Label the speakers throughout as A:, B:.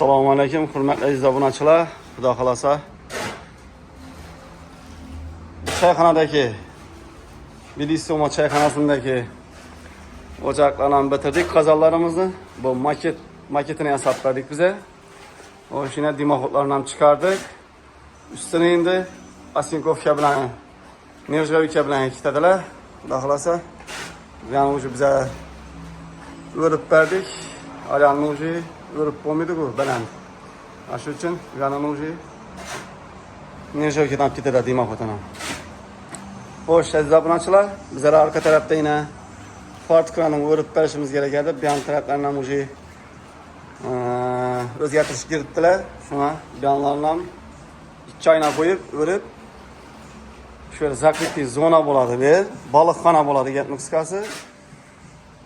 A: Assalomu alaykum, hurmatli aziz obunachilar. Xudo xolasa çayxonadagi Bilissimo çayxonasındagi ocaklarni bitirdik qozonlarimizni. Bu maketini yasab berdik bize. O shina dimoxodlarni ham chiqardik. Ustini endi Asinkovka bilan Nevzgovika bilan ikkitadilar. Xudo xolasa yani o'sha biza o'rib berdik. Ayağını ucu örüp bo'lmaydi ku baland. Shu uchun yanini ucu Nevzgovkadan ketadi dimoxoddan. Xo'sh, aziz obunachilar, bizlar orqa tarafda yana Ford kranini o'rib berishimiz kerak edi. Bu ham taraflarni ham ucu o'zgartirish kiritdilar. Shuna bu yanlarni ham 2 oyna qo'yib o'rib şöyle zakritli zona bo'ladi bu. Baliqxona bo'ladi gap qisqasi.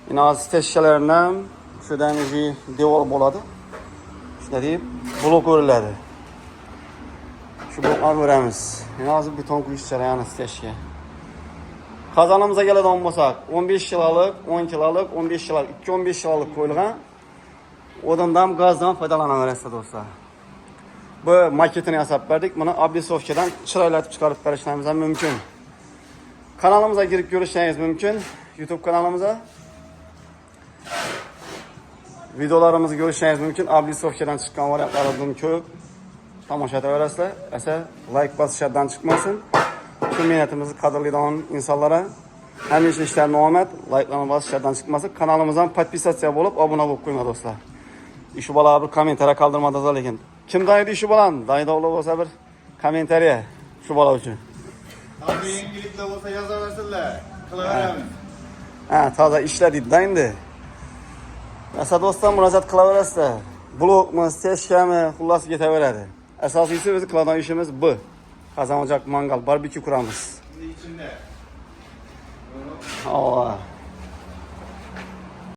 A: Yine az teshkalaridan şuradan bir devor bo'ladi. Shunday deb blok o'riladi. Shu bloklarni o'ramiz. Yine az beton quyish jarayoni steshga. Qozonimizga keladigan bo'lsak, 15 kilolik, 10 kilolik, 15 kilolik, 2-15 kilolik qo'yilgan odamdan gazdan foydalanaverasizlar do'stlar. Bu maketini yasab berdik. Buni Ablisovkadan chiroylatib chiqarib berishimiz ham mumkin. Kanalimizga girib ko'rishingiz mumkin. YouTube kanalımıza. Videolarımızı görüşünüz mümkün. Ablisovkadan çıkan variantlarımızın ko'p tomosha etaverasizlar. Esa like bosishdan chiqmasin. Shu minnatimizni qadrlaydigan insonlarga hamisha ishlarni omad, like'larni bosishdan chiqmasin. Kanalimizdan podpisatsiya bo'lib, obuna bo'lib qo'ying do'stlar. Shu bola bir kommentariya qoldirmadingizlar lekin. Kim daydi shu bolani? Daydoqli bo'lsa bir kommentariya shu bola uchun.
B: Hadi yangiliklar bo'lsa yozaversinlar. Qilaveramiz.
A: Ha, toza ishladik endi. Asa do'stlar murojaat qilaverasizlar. Blokmi, steshkami, xullas ketaveradi. Asosiysi o'zi qiladigan ishimiz bu. Qozon ocak, mangal, barbekü kuramiz.
B: İçinde.
A: Allah.